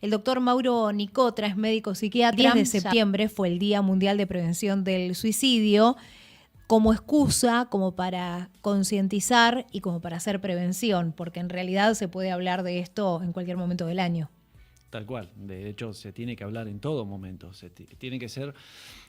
El doctor Mauro Nicotra es médico psiquiatra. El 10 de septiembre fue el Día Mundial de Prevención del Suicidio, como excusa, como para concientizar y como para hacer prevención, porque en realidad se puede hablar de esto en cualquier momento del año. Tal cual. De hecho, se tiene que hablar en todo momento. Tiene que ser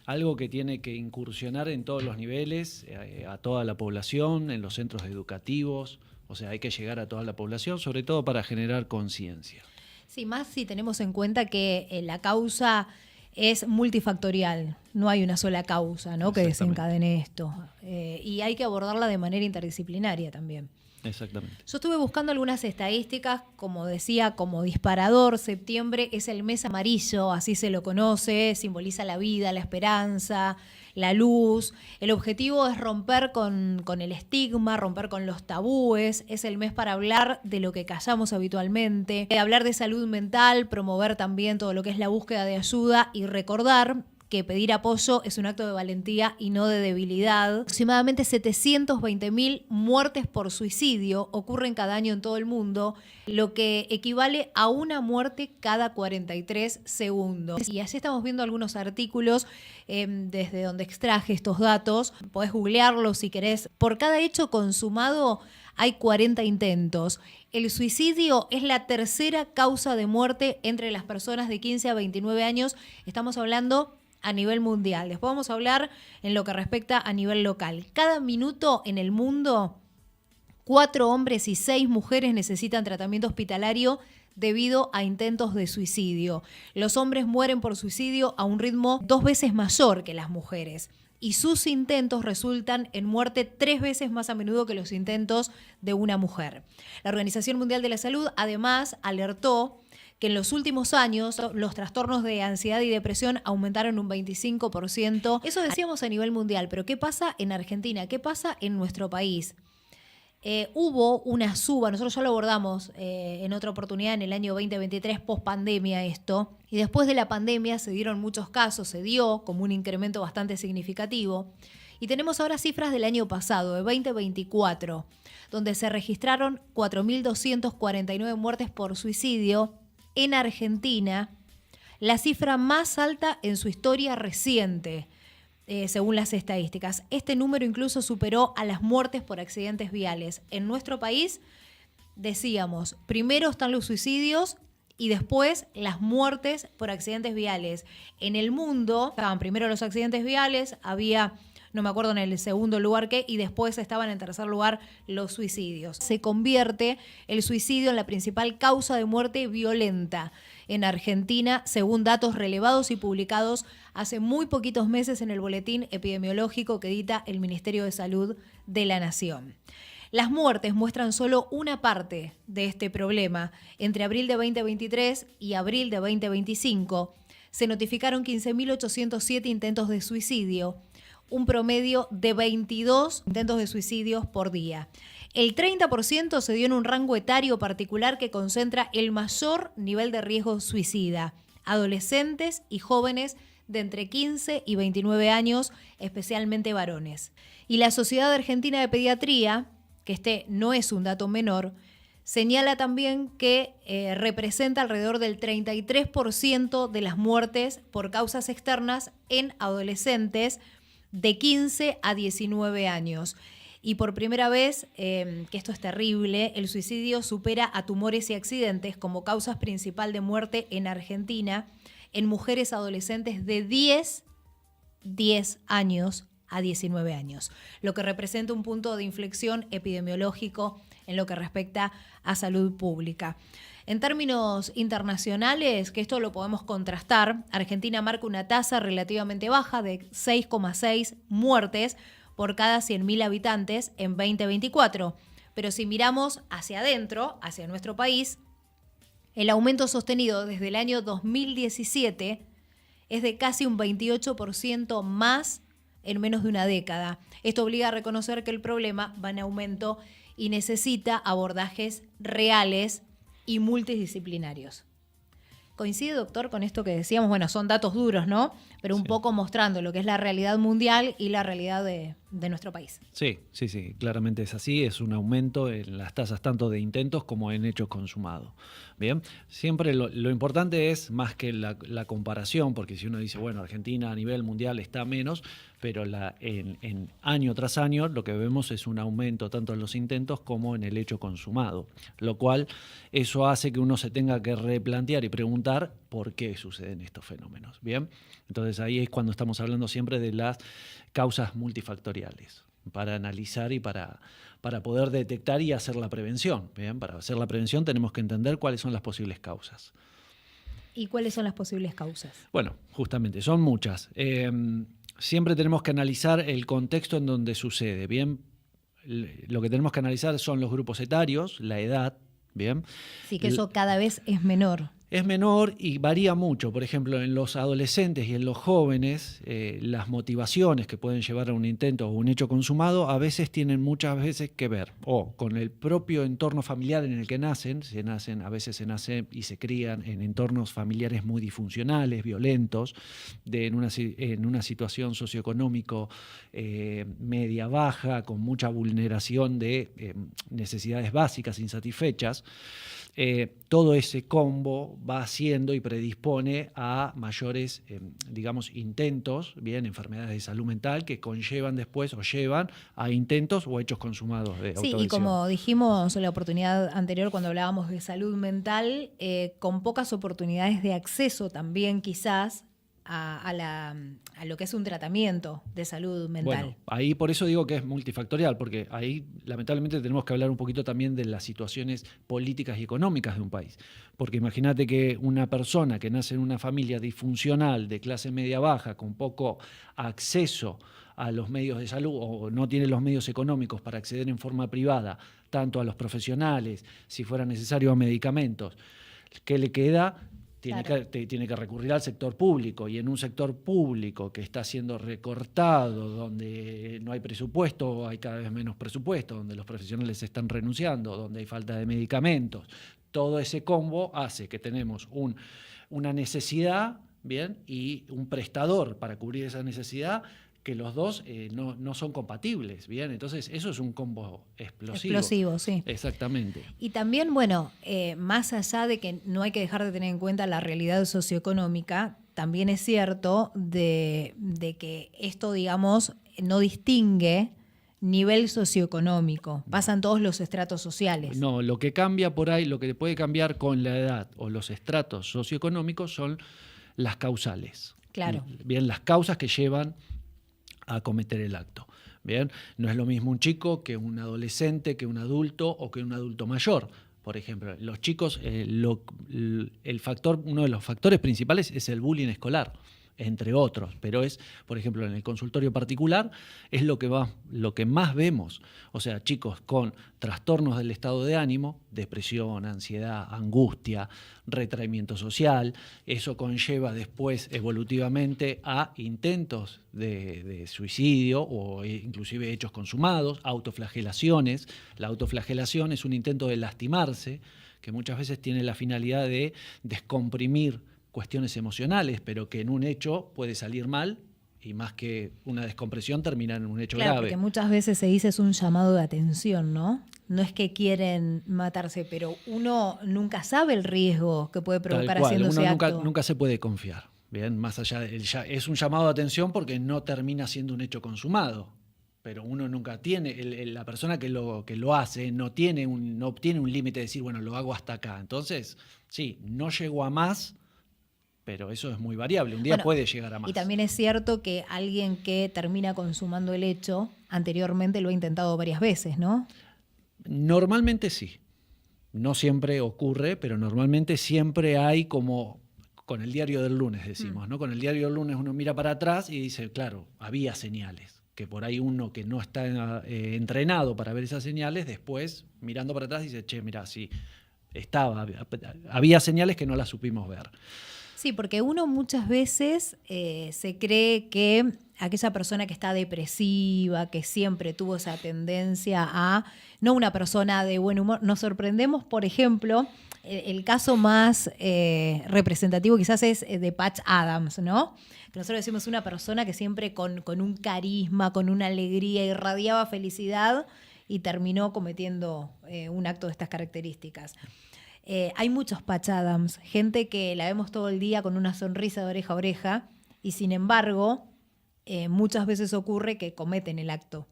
algo que tiene que incursionar en todos los niveles, a toda la población, en los centros educativos. O sea, hay que llegar a toda la población, sobre todo para generar conciencia. Sí, más si tenemos en cuenta que la causa es multifactorial. No hay una sola causa, ¿no?, que desencadene esto. Y hay que abordarla de manera interdisciplinaria también. Exactamente. Yo estuve buscando algunas estadísticas, como decía, como disparador, septiembre es el mes amarillo, así se lo conoce, simboliza la vida, la esperanza, la luz. El objetivo es romper con el estigma, romper con los tabúes, es el mes para hablar de lo que callamos habitualmente, hablar de salud mental, promover también todo lo que es la búsqueda de ayuda y recordar que pedir apoyo es un acto de valentía y no de debilidad. Aproximadamente 720.000 muertes por suicidio ocurren cada año en todo el mundo, lo que equivale a una muerte cada 43 segundos. Y así estamos viendo algunos artículos desde donde extraje estos datos. Podés googlearlos si querés. Por cada hecho consumado hay 40 intentos. El suicidio es la tercera causa de muerte entre las personas de 15 a 29 años. Estamos hablando a nivel mundial. Después vamos a hablar en lo que respecta a nivel local. Cada minuto en el mundo, 4 hombres y 6 mujeres necesitan tratamiento hospitalario debido a intentos de suicidio. Los hombres mueren por suicidio a un ritmo 2 veces mayor que las mujeres. Y sus intentos resultan en muerte 3 veces más a menudo que los intentos de una mujer. La Organización Mundial de la Salud además alertó que en los últimos años los trastornos de ansiedad y depresión aumentaron un 25%. Eso decíamos a nivel mundial, pero ¿qué pasa en Argentina? ¿Qué pasa en nuestro país? Hubo una suba, nosotros ya lo abordamos en otra oportunidad en el año 2023, post pandemia esto, y después de la pandemia se dieron muchos casos, se dio como un incremento bastante significativo, y tenemos ahora cifras del año pasado, de 2024, donde se registraron 4.249 muertes por suicidio en Argentina, la cifra más alta en su historia reciente, según las estadísticas. Este número incluso superó a las muertes por accidentes viales. En nuestro país, decíamos, primero están los suicidios y después las muertes por accidentes viales. En el mundo estaban primero los accidentes viales, había, no me acuerdo en el segundo lugar qué, y después estaban en tercer lugar los suicidios. Se convierte el suicidio en la principal causa de muerte violenta en Argentina, según datos relevados y publicados hace muy poquitos meses en el boletín epidemiológico que edita el Ministerio de Salud de la Nación. Las muertes muestran solo una parte de este problema. Entre abril de 2023 y abril de 2025 se notificaron 15.807 intentos de suicidio, un promedio de 22 intentos de suicidios por día. El 30% se dio en un rango etario particular que concentra el mayor nivel de riesgo suicida: adolescentes y jóvenes de entre 15 y 29 años, especialmente varones. Y la Sociedad Argentina de Pediatría, que este no es un dato menor, señala también que representa alrededor del 33% de las muertes por causas externas en adolescentes de 15 a 19 años. Y por primera vez, que esto es terrible, el suicidio supera a tumores y accidentes como causas principal de muerte en Argentina en mujeres adolescentes de 10 años a 19 años, lo que representa un punto de inflexión epidemiológico en lo que respecta a salud pública. En términos internacionales, que esto lo podemos contrastar, Argentina marca una tasa relativamente baja de 6,6 muertes por cada 100.000 habitantes en 2024. Pero si miramos hacia adentro, hacia nuestro país, el aumento sostenido desde el año 2017 es de casi un 28% más en menos de una década. Esto obliga a reconocer que el problema va en aumento y necesita abordajes reales y multidisciplinarios. ¿Coincide, doctor, con esto que decíamos? Bueno, son datos duros, ¿no? Pero un poco mostrando lo que es la realidad mundial y la realidad de de nuestro país. Sí, claramente es así, es un aumento en las tasas tanto de intentos como en hechos consumados. Bien, siempre lo importante es más que la comparación, porque si uno dice, bueno, Argentina a nivel mundial está menos, pero en año tras año lo que vemos es un aumento tanto en los intentos como en el hecho consumado, lo cual eso hace que uno se tenga que replantear y preguntar por qué suceden estos fenómenos. Bien, entonces ahí es cuando estamos hablando siempre de las causas multifactoriales, para analizar y para poder detectar y hacer la prevención. Bien, para hacer la prevención tenemos que entender cuáles son las posibles causas. ¿Y cuáles son las posibles causas? Bueno, justamente, son muchas. Siempre tenemos que analizar el contexto en donde sucede. Bien, lo que tenemos que analizar son los grupos etarios, la edad. Bien. Sí, que eso cada vez es menor. Es menor y varía mucho. Por ejemplo, en los adolescentes y en los jóvenes, las motivaciones que pueden llevar a un intento o un hecho consumado a veces tienen muchas veces que ver o con el propio entorno familiar en el que nacen. A veces se nacen y se crían en entornos familiares muy disfuncionales, violentos, en una situación socioeconómico media-baja, con mucha vulneración de necesidades básicas insatisfechas. Todo ese combo va haciendo y predispone a mayores, intentos, bien, enfermedades de salud mental que conllevan después o llevan a intentos o hechos consumados de autolesión. Sí, y como dijimos en la oportunidad anterior cuando hablábamos de salud mental, con pocas oportunidades de acceso también quizás a lo que es un tratamiento de salud mental. Bueno, ahí por eso digo que es multifactorial, porque ahí lamentablemente tenemos que hablar un poquito también de las situaciones políticas y económicas de un país. Porque imagínate que una persona que nace en una familia disfuncional de clase media baja, con poco acceso a los medios de salud o no tiene los medios económicos para acceder en forma privada, tanto a los profesionales, si fuera necesario a medicamentos, ¿qué le queda? Tiene que recurrir al sector público, y en un sector público que está siendo recortado, donde no hay presupuesto, hay cada vez menos presupuesto, donde los profesionales están renunciando, donde hay falta de medicamentos, todo ese combo hace que tenemos una necesidad, bien, y un prestador para cubrir esa necesidad, que los dos no son compatibles, ¿bien? Entonces, eso es un combo explosivo. Explosivo, sí. Exactamente. Y también, bueno, más allá de que no hay que dejar de tener en cuenta la realidad socioeconómica, también es cierto de que esto, digamos, no distingue nivel socioeconómico. Pasan todos los estratos sociales. No, lo que cambia por ahí, lo que puede cambiar con la edad o los estratos socioeconómicos son las causales. Claro. Bien, las causas que llevan a cometer el acto. Bien, no es lo mismo un chico que un adolescente, que un adulto o que un adulto mayor. Por ejemplo, los chicos, uno de los factores principales es el bullying escolar, entre otros, pero es, por ejemplo, en el consultorio particular es lo que más vemos. O sea, chicos con trastornos del estado de ánimo, depresión, ansiedad, angustia, retraimiento social. Eso conlleva después evolutivamente a intentos de suicidio o inclusive hechos consumados, autoflagelaciones. La autoflagelación es un intento de lastimarse que muchas veces tiene la finalidad de descomprimir cuestiones emocionales, pero que en un hecho puede salir mal y más que una descompresión termina en un hecho claro, grave. Porque muchas veces se dice es un llamado de atención, ¿no? No es que quieren matarse, pero uno nunca sabe el riesgo que puede provocar haciendo ese acto. Uno nunca se puede confiar. Bien, más allá es un llamado de atención porque no termina siendo un hecho consumado. Pero uno nunca tiene, la persona que lo hace no obtiene un límite de decir, bueno, lo hago hasta acá. Entonces, sí, no llegó a más, pero eso es muy variable. Un día puede llegar a más. Y también es cierto que alguien que termina consumando el hecho, anteriormente lo ha intentado varias veces, ¿no? Normalmente sí. No siempre ocurre, pero normalmente siempre hay como con el diario del lunes, decimos, ¿no? Con el diario del lunes uno mira para atrás y dice, claro, había señales. Que por ahí uno que no está entrenado para ver esas señales, después mirando para atrás dice, che, mirá, sí, había señales que no las supimos ver. Sí, porque uno muchas veces se cree que aquella persona que está depresiva, que siempre tuvo esa tendencia a, no una persona de buen humor, nos sorprendemos, por ejemplo, El caso más representativo quizás es de Patch Adams, ¿no? Que nosotros decimos una persona que siempre con un carisma, con una alegría, irradiaba felicidad y terminó cometiendo un acto de estas características. Hay muchos Patch Adams, gente que la vemos todo el día con una sonrisa de oreja a oreja y sin embargo muchas veces ocurre que cometen el acto.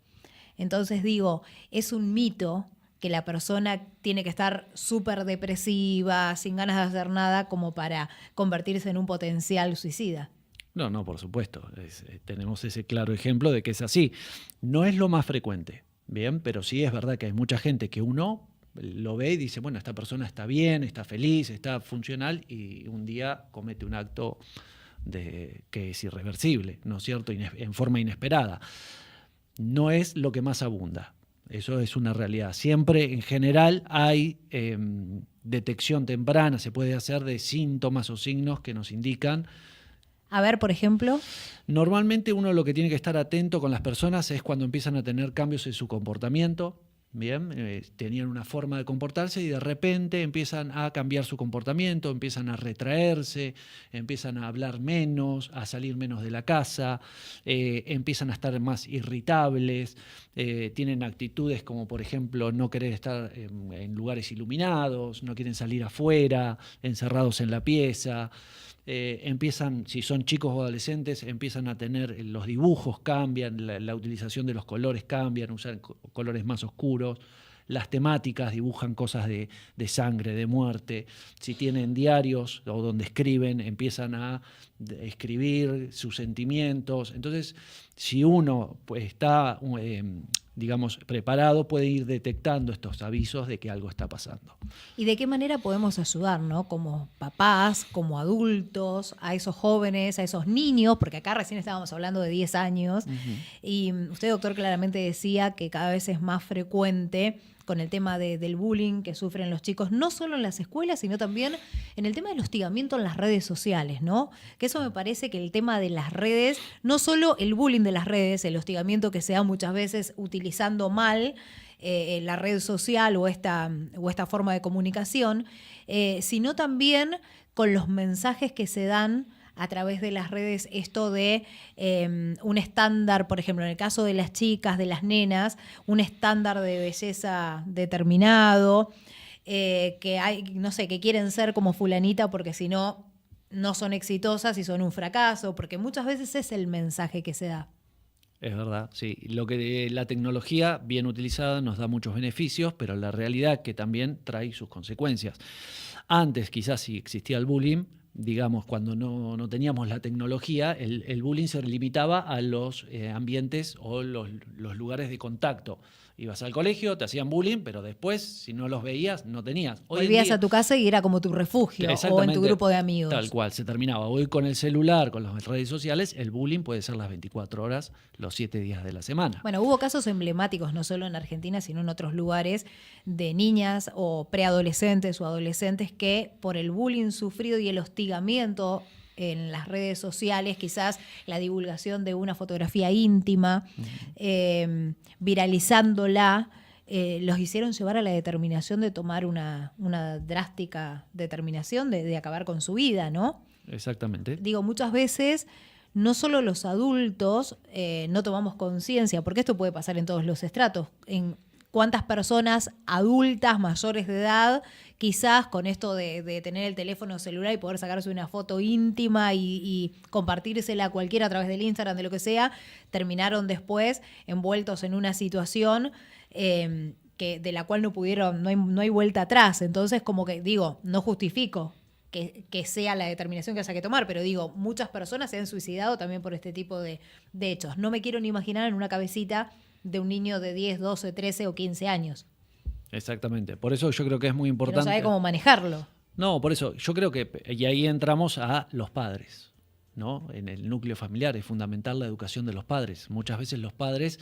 Entonces digo, es un mito que la persona tiene que estar súper depresiva, sin ganas de hacer nada, como para convertirse en un potencial suicida. No, por supuesto. Tenemos ese claro ejemplo de que es así. No es lo más frecuente, ¿bien? Pero sí es verdad que hay mucha gente que uno lo ve y dice, bueno, esta persona está bien, está feliz, está funcional, y un día comete un acto que es irreversible, ¿no es cierto?, en forma inesperada. No es lo que más abunda. Eso es una realidad. Siempre, en general, hay detección temprana, se puede hacer de síntomas o signos que nos indican. A ver, por ejemplo. Normalmente uno lo que tiene que estar atento con las personas es cuando empiezan a tener cambios en su comportamiento. Bien, tenían una forma de comportarse y de repente empiezan a cambiar su comportamiento, empiezan a retraerse, empiezan a hablar menos, a salir menos de la casa, empiezan a estar más irritables, tienen actitudes como, por ejemplo, no querer estar en lugares iluminados, no quieren salir afuera, encerrados en la pieza. Empiezan, si son chicos o adolescentes, empiezan a tener, los dibujos cambian, la utilización de los colores cambian, usan colores más oscuros, las temáticas dibujan cosas de sangre, de muerte. Si tienen diarios o donde escriben, empiezan a escribir sus sentimientos. Entonces, si uno pues, está digamos, preparado, puede ir detectando estos avisos de que algo está pasando. ¿Y de qué manera podemos ayudar, ¿no? Como papás, como adultos, a esos jóvenes, a esos niños, porque acá recién estábamos hablando de 10 años, y usted, doctor, claramente decía que cada vez es más frecuente con el tema del bullying que sufren los chicos, no solo en las escuelas, sino también en el tema del hostigamiento en las redes sociales, ¿no? Que eso me parece que el tema de las redes, no solo el bullying de las redes, el hostigamiento que se da muchas veces utilizando mal la red social o esta forma de comunicación, sino también con los mensajes que se dan a través de las redes, esto de un estándar, por ejemplo, en el caso de las chicas, de las nenas, un estándar de belleza determinado, que hay, no sé, que quieren ser como fulanita porque si no, no son exitosas y son un fracaso, porque muchas veces es el mensaje que se da. Es verdad, sí. Lo que la tecnología bien utilizada nos da muchos beneficios, pero la realidad que también trae sus consecuencias. Antes, quizás si existía el bullying, digamos, cuando no teníamos la tecnología, el bullying se limitaba a los ambientes o los lugares de contacto. Ibas al colegio, te hacían bullying, pero después, si no los veías, no tenías. Volvías a tu casa y era como tu refugio o en tu grupo de amigos. Tal cual, se terminaba. Hoy con el celular, con las redes sociales, el bullying puede ser las 24 horas, los 7 días de la semana. Bueno, hubo casos emblemáticos, no solo en Argentina, sino en otros lugares, de niñas o preadolescentes o adolescentes que por el bullying sufrido y el hostigamiento en las redes sociales, quizás la divulgación de una fotografía íntima, viralizándola, los hicieron llevar a la determinación de tomar una drástica determinación de acabar con su vida, ¿no? Exactamente. Digo, muchas veces no solo los adultos no tomamos conciencia, porque esto puede pasar en todos los estratos, en cuántas personas adultas, mayores de edad, quizás con esto de tener el teléfono celular y poder sacarse una foto íntima y compartírsela a cualquiera a través del Instagram, de lo que sea, terminaron después envueltos en una situación de la cual no hay vuelta atrás. Entonces, como que digo, no justifico que sea la determinación que haya que tomar, pero digo, muchas personas se han suicidado también por este tipo de hechos. No me quiero ni imaginar en una cabecita de un niño de 10, 12, 13 o 15 años. Exactamente. Por eso yo creo que es muy importante. Que no sabe cómo manejarlo. No, por eso yo creo que, y ahí entramos a los padres, ¿no? En el núcleo familiar es fundamental la educación de los padres. Muchas veces los padres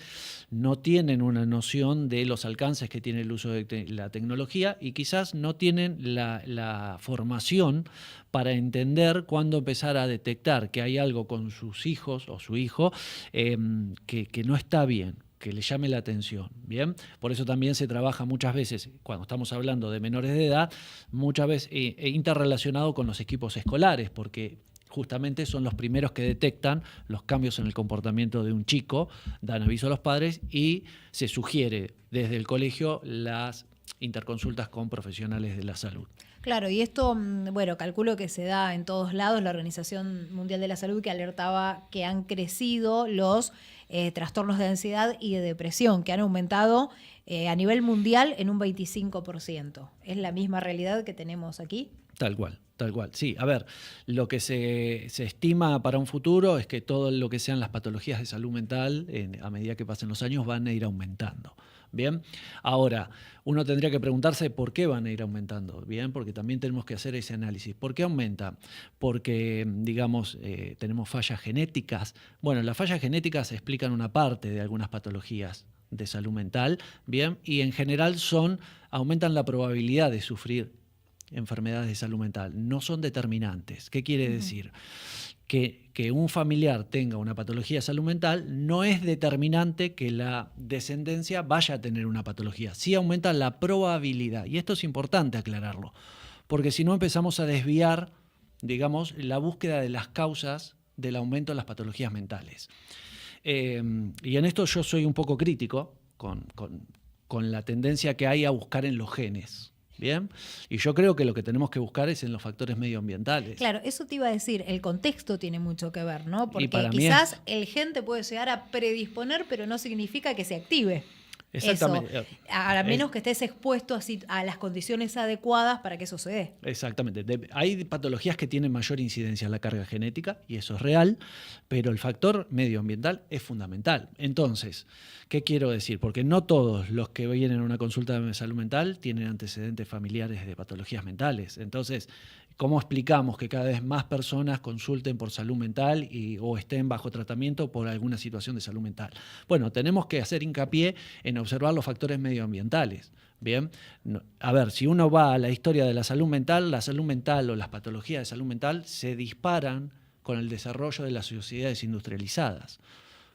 no tienen una noción de los alcances que tiene el uso de la tecnología y quizás no tienen la formación para entender cuándo empezar a detectar que hay algo con sus hijos o su hijo que no está bien. que le llame la atención, ¿bien? Por eso también se trabaja muchas veces, cuando estamos hablando de menores de edad, muchas veces interrelacionado con los equipos escolares, porque justamente son los primeros que detectan los cambios en el comportamiento de un chico, dan aviso a los padres y se sugiere desde el colegio las interconsultas con profesionales de la salud. Claro, y esto, bueno, calculo que se da en todos lados. La Organización Mundial de la Salud que alertaba que han crecido los trastornos de ansiedad y de depresión, que han aumentado a nivel mundial en un 25%. ¿Es la misma realidad que tenemos aquí? Tal cual. Tal cual, sí. A ver, lo que se estima para un futuro es que todo lo que sean las patologías de salud mental, a medida que pasen los años, van a ir aumentando. Bien, ahora, uno tendría que preguntarse por qué van a ir aumentando, bien, porque también tenemos que hacer ese análisis. ¿Por qué aumenta? Porque, digamos, tenemos fallas genéticas. Bueno, las fallas genéticas explican una parte de algunas patologías de salud mental, bien, y en general aumentan la probabilidad de sufrir enfermedades de salud mental, no son determinantes. ¿Qué quiere decir? Que un familiar tenga una patología de salud mental no es determinante que la descendencia vaya a tener una patología. Sí aumenta la probabilidad, y esto es importante aclararlo, porque si no empezamos a desviar, digamos, la búsqueda de las causas del aumento de las patologías mentales. Y en esto yo soy un poco crítico con la tendencia que hay a buscar en los genes. Bien, y yo creo que lo que tenemos que buscar es en los factores medioambientales. Claro, eso te iba a decir, el contexto tiene mucho que ver, ¿no? Porque para quizás el gen te puede llegar a predisponer, pero no significa que se active. Exactamente. Eso, a menos que estés expuesto a las condiciones adecuadas para que eso se dé. Exactamente. Hay patologías que tienen mayor incidencia en la carga genética, y eso es real, pero el factor medioambiental es fundamental. Entonces, ¿qué quiero decir? Porque no todos los que vienen a una consulta de salud mental tienen antecedentes familiares de patologías mentales. Entonces, ¿cómo explicamos que cada vez más personas consulten por salud mental o estén bajo tratamiento por alguna situación de salud mental? Bueno, tenemos que hacer hincapié en observar los factores medioambientales. Bien, a ver, si uno va a la historia de la salud mental o las patologías de salud mental se disparan con el desarrollo de las sociedades industrializadas,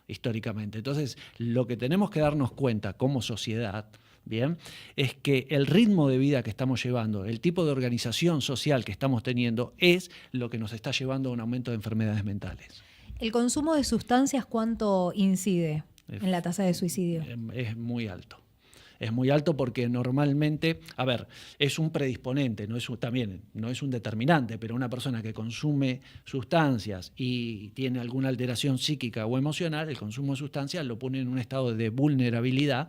históricamente. Entonces, lo que tenemos que darnos cuenta como sociedad, bien, es que el ritmo de vida que estamos llevando, el tipo de organización social que estamos teniendo, es lo que nos está llevando a un aumento de enfermedades mentales. ¿El consumo de sustancias cuánto incide en la tasa de suicidio? Es muy alto. Es muy alto porque normalmente, a ver, es un predisponente, no es un determinante, pero una persona que consume sustancias y tiene alguna alteración psíquica o emocional, el consumo de sustancias lo pone en un estado de vulnerabilidad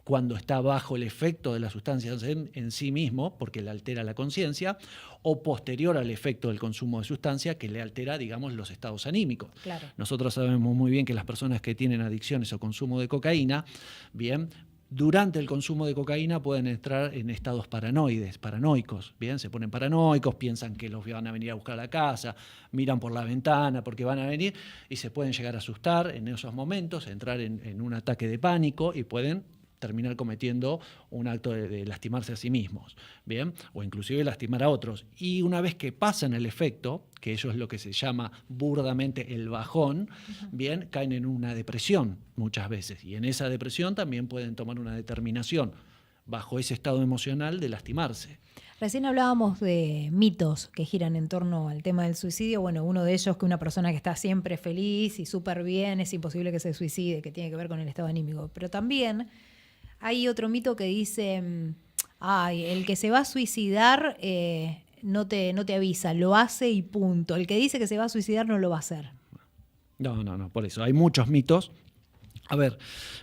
cuando está bajo el efecto de las sustancias en sí mismo, porque le altera la conciencia, o posterior al efecto del consumo de sustancia que le altera, digamos, los estados anímicos. Claro. Nosotros sabemos muy bien que las personas que tienen adicciones o consumo de cocaína, bien, durante el consumo de cocaína pueden entrar en estados paranoicos, bien, se ponen paranoicos, piensan que los van a venir a buscar a la casa, miran por la ventana porque van a venir y se pueden llegar a asustar en esos momentos, entrar en un ataque de pánico y pueden terminar cometiendo un acto de lastimarse a sí mismos, ¿bien? O inclusive lastimar a otros. Y una vez que pasan el efecto, que eso es lo que se llama burdamente el bajón, ¿bien? Caen en una depresión muchas veces. Y en esa depresión también pueden tomar una determinación bajo ese estado emocional de lastimarse. Recién hablábamos de mitos que giran en torno al tema del suicidio. Bueno, uno de ellos, que una persona que está siempre feliz y súper bien, es imposible que se suicide, que tiene que ver con el estado anímico. Pero también hay otro mito que dice, el que se va a suicidar no te avisa, lo hace y punto. El que dice que se va a suicidar no lo va a hacer. No, por eso. Hay muchos mitos. A ver,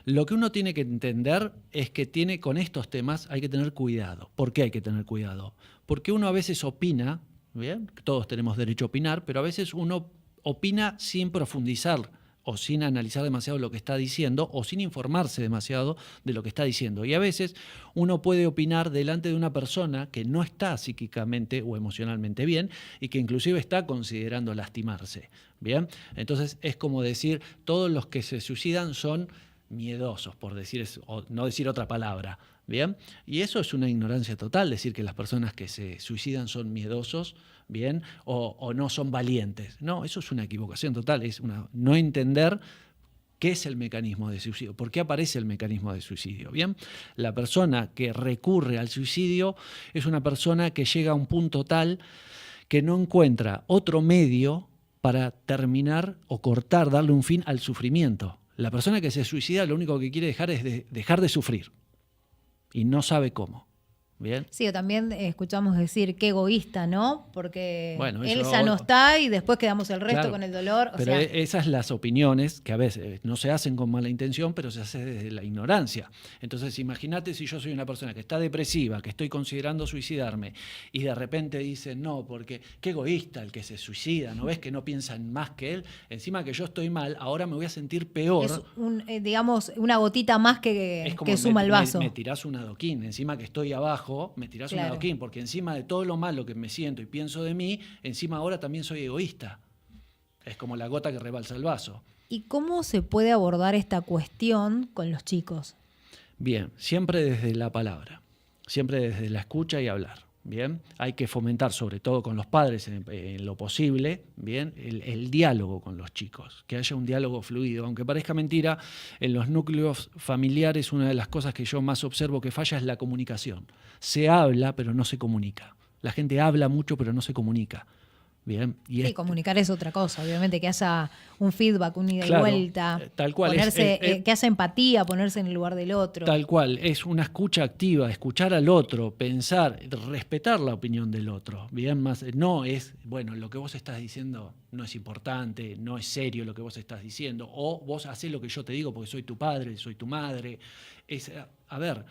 lo que uno tiene que entender es que con estos temas hay que tener cuidado. ¿Por qué hay que tener cuidado? Porque uno a veces opina, ¿bien? Todos tenemos derecho a opinar, pero a veces uno opina sin profundizar o sin analizar demasiado lo que está diciendo o sin informarse demasiado de lo que está diciendo. Y a veces uno puede opinar delante de una persona que no está psíquicamente o emocionalmente bien y que inclusive está considerando lastimarse. ¿Bien? Entonces es como decir, todos los que se suicidan son miedosos, por decir eso, o no decir otra palabra. ¿Bien? Y eso es una ignorancia total, decir que las personas que se suicidan son miedosos, ¿bien? O no son valientes. No, eso es una equivocación total, es no entender ¿Qué es el mecanismo de suicidio? ¿Por qué aparece el mecanismo de suicidio? Bien, la persona que recurre al suicidio es una persona que llega a un punto tal que no encuentra otro medio para terminar o cortar, darle un fin al sufrimiento. La persona que se suicida lo único que quiere dejar de sufrir y no sabe cómo. Bien. Sí, o también escuchamos decir qué egoísta, ¿no? Porque Bueno, él eso, ya no está y después quedamos el resto claro, con el dolor. O pero sea, esas las opiniones que a veces no se hacen con mala intención, pero se hace desde la ignorancia. Entonces, imagínate si yo soy una persona que está depresiva, que estoy considerando suicidarme, y de repente dicen, no, porque qué egoísta el que se suicida, ¿no ves que no piensan más que él? Encima que yo estoy mal, ahora me voy a sentir peor. es digamos, una gotita más Es como que suma el vaso. me tirás un adoquín, encima que estoy abajo, me tirás un adoquín, porque encima de todo lo malo que me siento y pienso de mí, encima ahora también soy egoísta. Es como la gota que rebalsa el vaso. ¿Y cómo se puede abordar esta cuestión con los chicos? Bien, siempre desde la palabra, siempre desde la escucha y hablar. Bien, hay que fomentar, sobre todo con los padres en lo posible, bien, el diálogo con los chicos, que haya un diálogo fluido. Aunque parezca mentira, en los núcleos familiares una de las cosas que yo más observo que falla es la comunicación. Se habla, pero no se comunica. La gente habla mucho, pero no se comunica. Bien, y sí, comunicar es otra cosa, obviamente, que haya un feedback, un ida claro, y vuelta, tal cual, que haya empatía, ponerse en el lugar del otro. Tal cual, es una escucha activa, escuchar al otro, pensar, respetar la opinión del otro. Bien, más no es, bueno, lo que vos estás diciendo no es importante, no es serio lo que vos estás diciendo, o vos hacés lo que yo te digo porque soy tu padre, soy tu madre. A ver,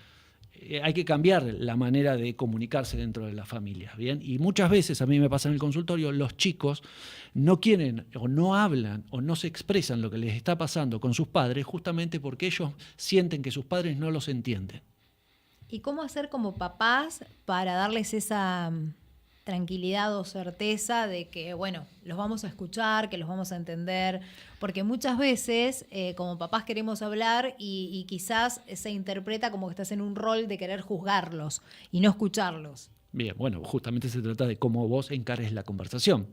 hay que cambiar la manera de comunicarse dentro de la familia, ¿bien? Y muchas veces, a mí me pasa en el consultorio, los chicos no quieren o no hablan o no se expresan lo que les está pasando con sus padres justamente porque ellos sienten que sus padres no los entienden. ¿Y cómo hacer como papás para darles esa tranquilidad o certeza de que, bueno, los vamos a escuchar, que los vamos a entender? Porque muchas veces como papás queremos hablar y quizás se interpreta como que estás en un rol de querer juzgarlos y no escucharlos. Bien, bueno, justamente se trata de cómo vos encares la conversación.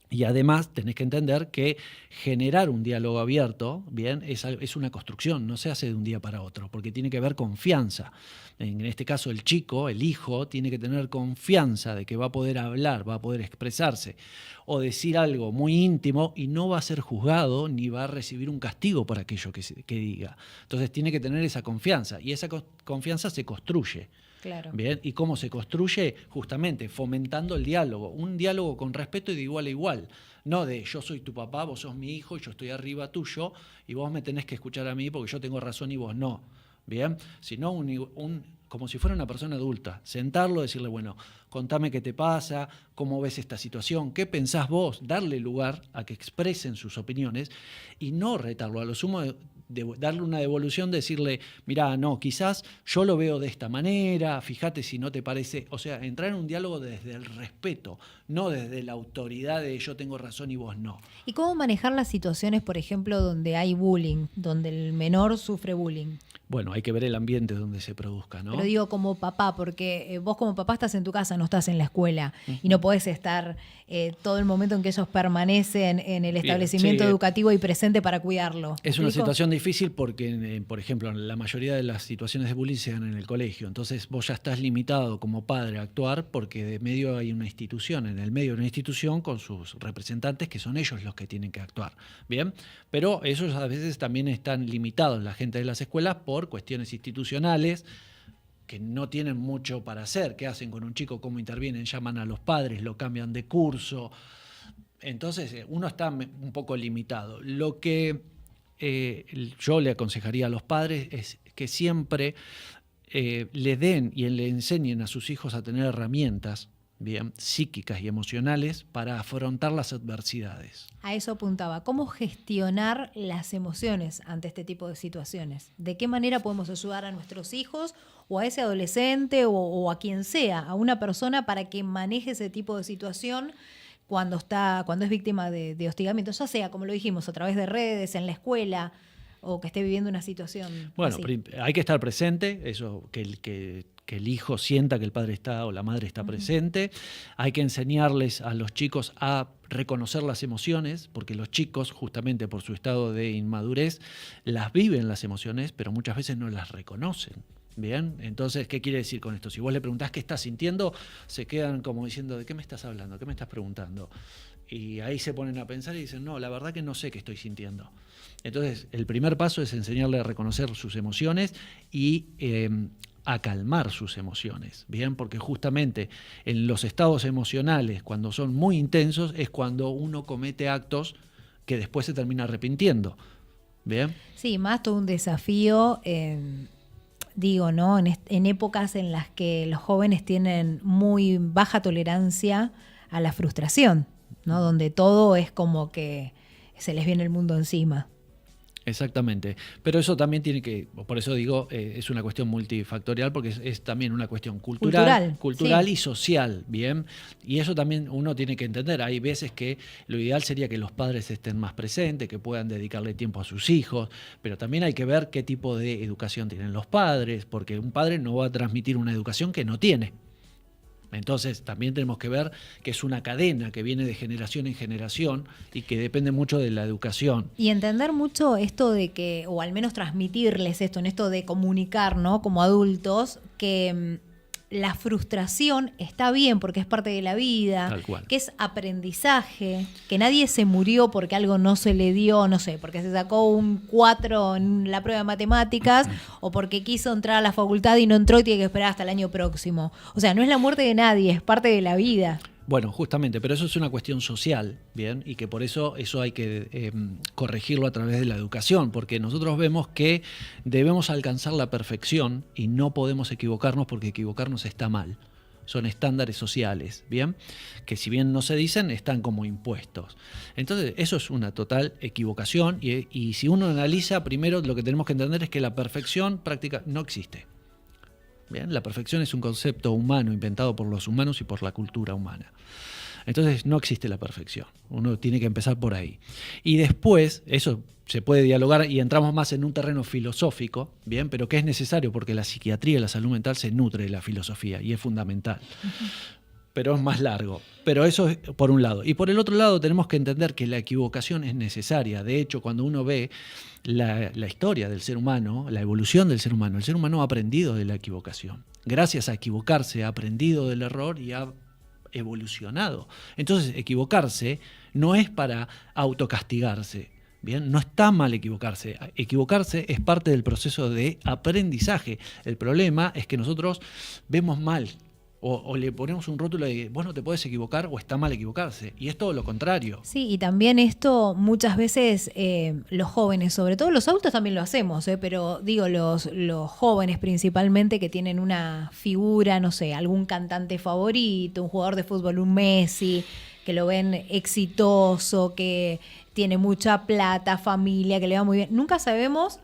Y además tenés que entender que generar un diálogo abierto, bien, es una construcción, no se hace de un día para otro, porque tiene que haber confianza. En este caso el chico, el hijo, tiene que tener confianza de que va a poder hablar, va a poder expresarse o decir algo muy íntimo y no va a ser juzgado ni va a recibir un castigo por aquello que diga. Entonces tiene que tener esa confianza y esa confianza se construye. Claro. Bien, ¿y cómo se construye? Justamente fomentando el diálogo, un diálogo con respeto y de igual a igual, no de yo soy tu papá, vos sos mi hijo y yo estoy arriba tuyo y vos me tenés que escuchar a mí porque yo tengo razón y vos no, bien, sino como si fuera una persona adulta, sentarlo, decirle, bueno, contame qué te pasa, cómo ves esta situación, qué pensás vos, darle lugar a que expresen sus opiniones y no retarlo, a lo sumo darle una devolución, decirle, mirá, no, quizás yo lo veo de esta manera, fíjate si no te parece, o sea, entrar en un diálogo desde el respeto, no desde la autoridad de yo tengo razón y vos no. ¿Y cómo manejar las situaciones, por ejemplo, donde hay bullying, donde el menor sufre bullying? Bueno, hay que ver el ambiente donde se produzca, ¿no? Pero digo como papá, porque vos como papá estás en tu casa, no estás en la escuela y no podés estar todo el momento en que ellos permanecen en el establecimiento educativo y presente para cuidarlo. Es una situación difícil porque, por ejemplo, la mayoría de las situaciones de bullying se dan en el colegio. Entonces vos ya estás limitado como padre a actuar porque de medio hay una institución, en el medio de una institución con sus representantes que son ellos los que tienen que actuar. Bien, pero ellos a veces también están limitados, la gente de las escuelas, por cuestiones institucionales que no tienen mucho para hacer. ¿Qué hacen con un chico? ¿Cómo intervienen? Llaman a los padres, lo cambian de curso. Entonces uno está un poco limitado. Lo que yo le aconsejaría a los padres es que siempre le den y le enseñen a sus hijos a tener herramientas bien, psíquicas y emocionales para afrontar las adversidades. A eso apuntaba. ¿Cómo gestionar las emociones ante este tipo de situaciones? ¿De qué manera podemos ayudar a nuestros hijos o a ese adolescente o a quien sea, a una persona para que maneje ese tipo de situación cuando es víctima de hostigamiento? Ya sea, como lo dijimos, a través de redes, en la escuela o que esté viviendo una situación bueno, así. Hay que estar presente, eso que el hijo sienta que el padre está o la madre está presente. Hay que enseñarles a los chicos a reconocer las emociones, porque los chicos, justamente por su estado de inmadurez, las viven las emociones, pero muchas veces no las reconocen. Bien, entonces, ¿qué quiere decir con esto? Si vos le preguntás qué estás sintiendo, se quedan como diciendo, ¿de qué me estás hablando? ¿Qué me estás preguntando? Y ahí se ponen a pensar y dicen, no, la verdad que no sé qué estoy sintiendo. Entonces, el primer paso es enseñarle a reconocer sus emociones y a calmar sus emociones, ¿bien? Porque justamente en los estados emocionales, cuando son muy intensos, es cuando uno comete actos que después se termina arrepintiendo, ¿bien? Sí, más todo un desafío, digo, ¿no? En épocas en las que los jóvenes tienen muy baja tolerancia a la frustración, ¿no? Donde todo es como que se les viene el mundo encima. Exactamente, pero eso también tiene que, por eso digo, es una cuestión multifactorial porque es también una cuestión cultural sí. Y social, ¿bien? Y eso también uno tiene que entender. Hay veces que lo ideal sería que los padres estén más presentes, que puedan dedicarle tiempo a sus hijos, pero también hay que ver qué tipo de educación tienen los padres, porque un padre no va a transmitir una educación que no tiene. Entonces también tenemos que ver que es una cadena que viene de generación en generación y que depende mucho de la educación. Y entender mucho esto de que, o al menos transmitirles esto, en esto de comunicar, ¿no? Como adultos, que la frustración está bien porque es parte de la vida, tal cual, que es aprendizaje, que nadie se murió porque algo no se le dio, no sé, porque se sacó un 4 en la prueba de matemáticas o porque quiso entrar a la facultad y no entró y tiene que esperar hasta el año próximo. O sea, no es la muerte de nadie, es parte de la vida. Bueno, justamente, pero eso es una cuestión social, ¿bien? Y que por eso hay que corregirlo a través de la educación, porque nosotros vemos que debemos alcanzar la perfección y no podemos equivocarnos porque equivocarnos está mal. Son estándares sociales, ¿bien? Que si bien no se dicen, están como impuestos. Entonces, eso es una total equivocación y si uno analiza, primero lo que tenemos que entender es que la perfección práctica no existe. Bien, la perfección es un concepto humano inventado por los humanos y por la cultura humana. Entonces no existe la perfección. Uno tiene que empezar por ahí. Y después, eso se puede dialogar y entramos más en un terreno filosófico, bien, pero que es necesario porque la psiquiatría y la salud mental se nutre de la filosofía y es fundamental. Pero es más largo. Pero eso es por un lado. Y por el otro lado tenemos que entender que la equivocación es necesaria. De hecho, cuando uno ve la historia del ser humano, la evolución del ser humano ha aprendido de la equivocación. Gracias a equivocarse ha aprendido del error y ha evolucionado. Entonces, equivocarse no es para autocastigarse. Bien, no está mal equivocarse. Equivocarse es parte del proceso de aprendizaje. El problema es que nosotros vemos mal o le ponemos un rótulo de vos no te podés equivocar o está mal equivocarse. Y es todo lo contrario. Sí, y también esto muchas veces los jóvenes, sobre todo los adultos también lo hacemos, pero digo los jóvenes principalmente que tienen una figura, no sé, algún cantante favorito, un jugador de fútbol, un Messi, que lo ven exitoso, que tiene mucha plata, familia, que le va muy bien. Nunca sabemos,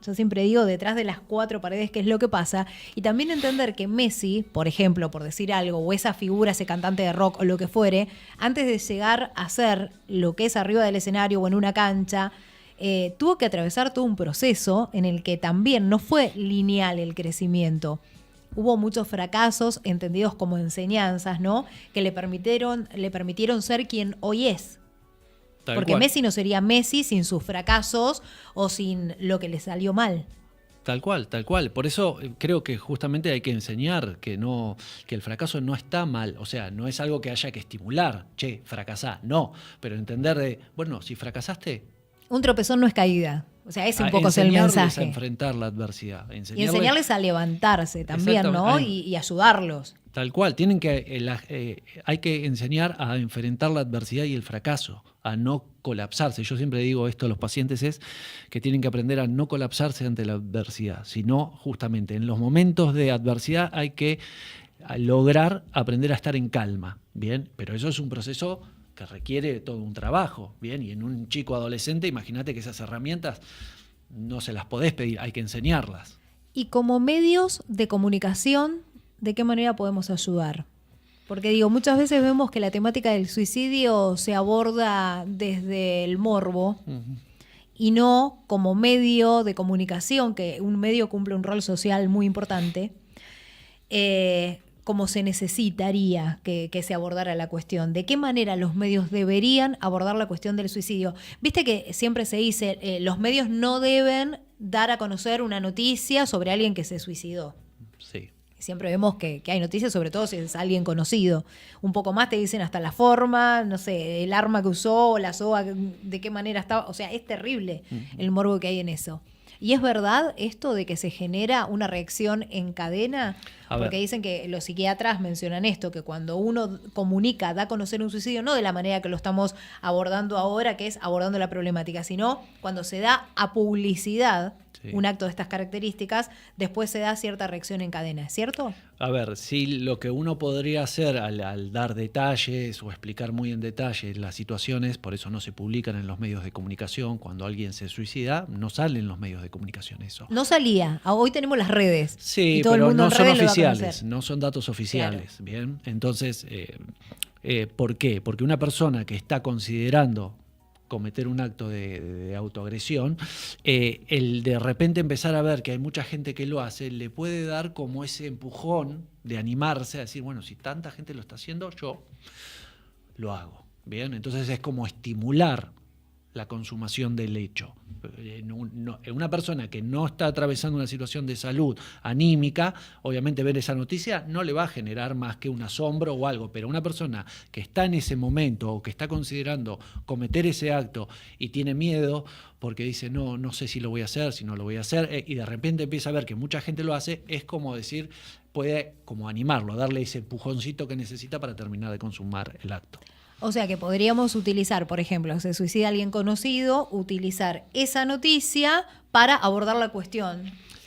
yo siempre digo, detrás de las cuatro paredes qué es lo que pasa. Y también entender que Messi, por ejemplo, por decir algo, o esa figura, ese cantante de rock o lo que fuere, antes de llegar a ser lo que es arriba del escenario o en una cancha, tuvo que atravesar todo un proceso en el que también no fue lineal el crecimiento. Hubo muchos fracasos entendidos como enseñanzas, ¿no? Que le permitieron ser quien hoy es. Porque Messi no sería Messi sin sus fracasos o sin lo que le salió mal. Tal cual, tal cual. Por eso creo que justamente hay que enseñar que el fracaso no está mal. O sea, no es algo que haya que estimular. Che, fracasá. No, pero entender de, bueno, si fracasaste... Un tropezón no es caída. O sea, ese un poco es el mensaje. A enfrentar la adversidad. Y enseñarles a levantarse también, ¿no? Y ayudarlos. Tal cual. Hay que enseñar a enfrentar la adversidad y el fracaso, a no colapsarse. Yo siempre digo esto a los pacientes, es que tienen que aprender a no colapsarse ante la adversidad, sino justamente en los momentos de adversidad hay que lograr aprender a estar en calma, ¿bien? Pero eso es un proceso que requiere todo un trabajo, ¿bien? Y en un chico adolescente, imagínate que esas herramientas no se las podés pedir, hay que enseñarlas. Y como medios de comunicación, ¿de qué manera podemos ayudar? Porque digo, muchas veces vemos que la temática del suicidio se aborda desde el morbo y no como medio de comunicación, que un medio cumple un rol social muy importante. como se necesitaría que se abordara la cuestión? ¿De qué manera los medios deberían abordar la cuestión del suicidio? Viste que siempre se dice, los medios no deben dar a conocer una noticia sobre alguien que se suicidó. Sí. Siempre vemos que hay noticias, sobre todo si es alguien conocido. Un poco más te dicen hasta la forma, no sé, el arma que usó, la soga, de qué manera estaba. O sea, es terrible el morbo que hay en eso. ¿Y es verdad esto de que se genera una reacción en cadena? Porque dicen que los psiquiatras mencionan esto, que cuando uno comunica, da a conocer un suicidio, no de la manera que lo estamos abordando ahora, que es abordando la problemática, sino cuando se da a publicidad un acto de estas características, después se da cierta reacción en cadena, ¿es cierto? A ver, sí, lo que uno podría hacer al dar detalles o explicar muy en detalle las situaciones, por eso no se publican en los medios de comunicación, cuando alguien se suicida, no salen en los medios de comunicación eso. No salía, hoy tenemos las redes. Sí, y todo pero el mundo no en son redes lo va a oficiales, conocer. no son datos oficiales, Claro. ¿bien? Entonces, ¿por qué? Porque una persona que está considerando cometer un acto de autoagresión, el de repente empezar a ver que hay mucha gente que lo hace, le puede dar como ese empujón de animarse a decir, bueno, si tanta gente lo está haciendo, yo lo hago. Bien, entonces es como estimular la consumación del hecho. Una persona que no está atravesando una situación de salud anímica, obviamente ver esa noticia no le va a generar más que un asombro o algo, pero una persona que está en ese momento o que está considerando cometer ese acto y tiene miedo porque dice, no sé si lo voy a hacer, si no lo voy a hacer, y de repente empieza a ver que mucha gente lo hace, es como decir, puede como animarlo, darle ese empujoncito que necesita para terminar de consumar el acto. O sea que podríamos utilizar, por ejemplo, se suicida alguien conocido, utilizar esa noticia para abordar la cuestión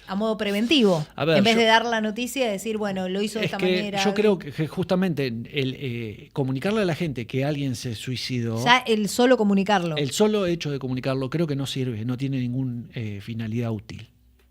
a modo preventivo. A ver, en vez de dar la noticia y decir, bueno, lo hizo de esta manera. Yo creo que justamente el comunicarle a la gente que alguien se suicidó. Ya el solo comunicarlo. El solo hecho de comunicarlo creo que no sirve, no tiene ninguna finalidad útil.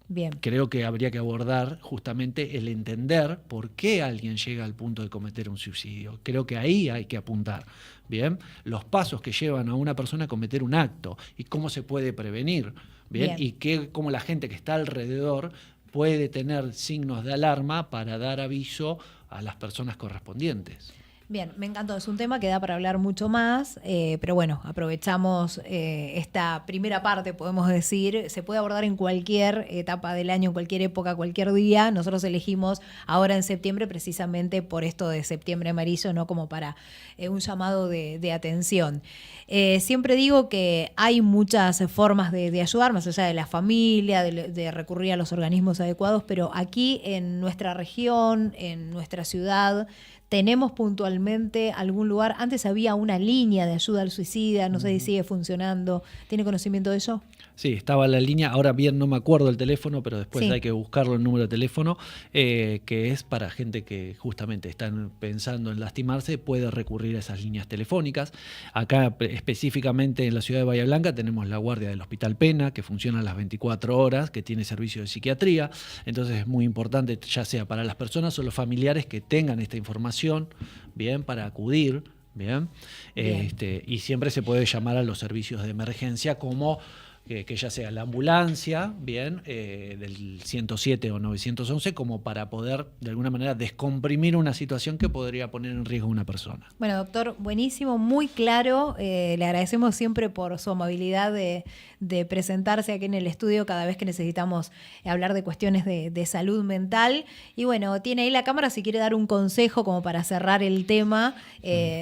Bien. Creo que habría que abordar justamente el entender por qué alguien llega al punto de cometer un suicidio. Creo que ahí hay que apuntar, ¿bien? Los pasos que llevan a una persona a cometer un acto y cómo se puede prevenir, ¿bien? Y cómo la gente que está alrededor puede tener signos de alarma para dar aviso a las personas correspondientes. Bien, me encantó. Es un tema que da para hablar mucho más, pero bueno, aprovechamos esta primera parte, podemos decir. Se puede abordar en cualquier etapa del año, en cualquier época, cualquier día. Nosotros elegimos ahora en septiembre precisamente por esto de septiembre amarillo, ¿no? Como para un llamado de atención. Siempre digo que hay muchas formas de ayudar, más allá de la familia, de recurrir a los organismos adecuados, pero aquí en nuestra región, en nuestra ciudad, ¿tenemos puntualmente algún lugar? Antes había una línea de ayuda al suicida, no sé si sigue funcionando. ¿Tiene conocimiento de eso? Sí, estaba la línea, ahora bien no me acuerdo el teléfono, pero después Sí. hay que buscarlo el número de teléfono, que es para gente que justamente están pensando en lastimarse, puede recurrir a esas líneas telefónicas. Acá específicamente en la ciudad de Bahía Blanca tenemos la guardia del Hospital Pena, que funciona a las 24 horas, que tiene servicio de psiquiatría, entonces es muy importante, ya sea para las personas o los familiares que tengan esta información, bien, para acudir. Bien. Y siempre se puede llamar a los servicios de emergencia como que ya sea la ambulancia, bien, del 107 o 911, como para poder de alguna manera descomprimir una situación que podría poner en riesgo a una persona. Bueno, doctor, buenísimo, muy claro. Le agradecemos siempre por su amabilidad de presentarse aquí en el estudio cada vez que necesitamos hablar de cuestiones de salud mental. Y bueno, tiene ahí la cámara si quiere dar un consejo como para cerrar el tema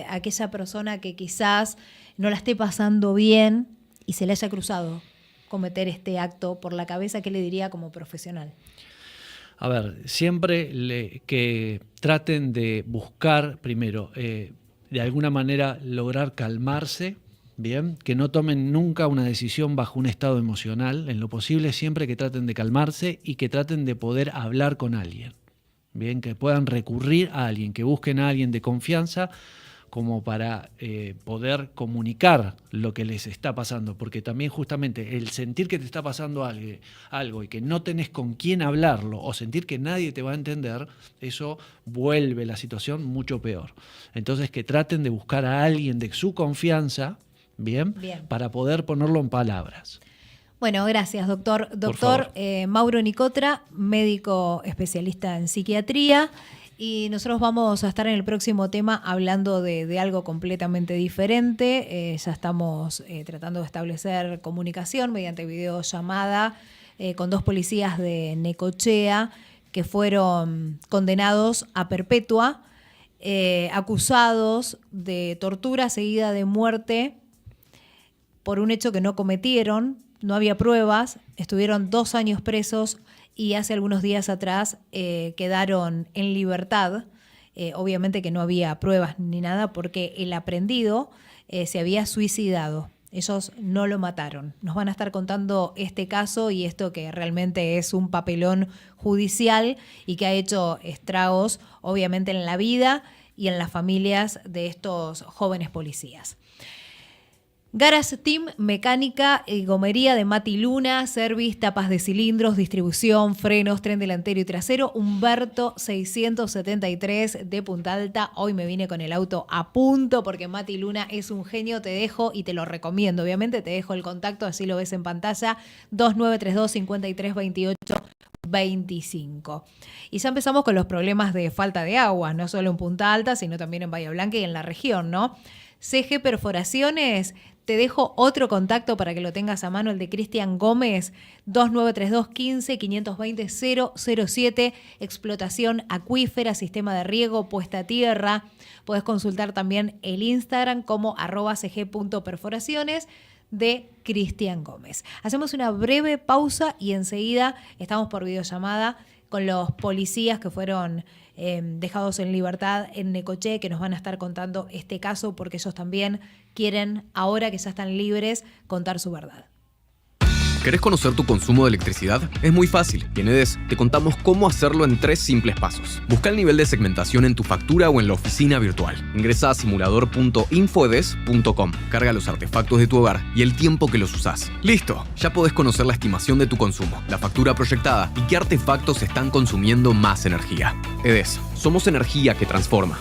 a aquella persona que quizás no la esté pasando bien y se le haya cruzado cometer este acto por la cabeza. ¿Qué le diría como profesional? A ver, siempre que traten de buscar, primero, de alguna manera lograr calmarse, bien, que no tomen nunca una decisión bajo un estado emocional, en lo posible siempre que traten de calmarse y que traten de poder hablar con alguien, bien, que puedan recurrir a alguien, que busquen a alguien de confianza como para poder comunicar lo que les está pasando, porque también justamente el sentir que te está pasando algo y que no tenés con quién hablarlo o sentir que nadie te va a entender, eso vuelve la situación mucho peor. Entonces que traten de buscar a alguien de su confianza, bien, para poder ponerlo en palabras. Bueno, gracias, doctor. Doctor Mauro Nicotra, médico especialista en psiquiatría. Y nosotros vamos a estar en el próximo tema hablando de algo completamente diferente. Ya estamos tratando de establecer comunicación mediante videollamada con 2 policías de Necochea que fueron condenados a perpetua, acusados de tortura seguida de muerte por un hecho que no cometieron. No había pruebas, estuvieron 2 años presos y hace algunos días atrás quedaron en libertad. Obviamente que no había pruebas ni nada porque el aprendido se había suicidado. Ellos no lo mataron. Nos van a estar contando este caso y esto que realmente es un papelón judicial y que ha hecho estragos, obviamente, en la vida y en las familias de estos jóvenes policías. Garage Team, mecánica y gomería de Mati Luna, service, tapas de cilindros, distribución, frenos, tren delantero y trasero, Humberto 673 de Punta Alta. Hoy me vine con el auto a punto porque Mati Luna es un genio, te dejo y te lo recomiendo. Obviamente te dejo el contacto, así lo ves en pantalla, 2932 53 28 25. Y ya empezamos con los problemas de falta de agua, no solo en Punta Alta, sino también en Bahía Blanca y en la región, ¿no? CG Perforaciones, te dejo otro contacto para que lo tengas a mano, el de Cristian Gómez, 2932 15 520 007, explotación acuífera, sistema de riego, puesta a tierra. Puedes consultar también el Instagram como @cg.perforaciones de Cristian Gómez. Hacemos una breve pausa y enseguida estamos por videollamada con los policías que fueron dejados en libertad en Necochea, que nos van a estar contando este caso porque ellos también quieren, ahora que ya están libres, contar su verdad. ¿Querés conocer tu consumo de electricidad? Es muy fácil y en EDES te contamos cómo hacerlo en 3 simples pasos. Busca el nivel de segmentación en tu factura o en la oficina virtual. Ingresa a simulador.infoedes.com. Carga los artefactos de tu hogar y el tiempo que los usás. ¡Listo! Ya podés conocer la estimación de tu consumo, la factura proyectada y qué artefactos están consumiendo más energía. EDES. Somos energía que transforma.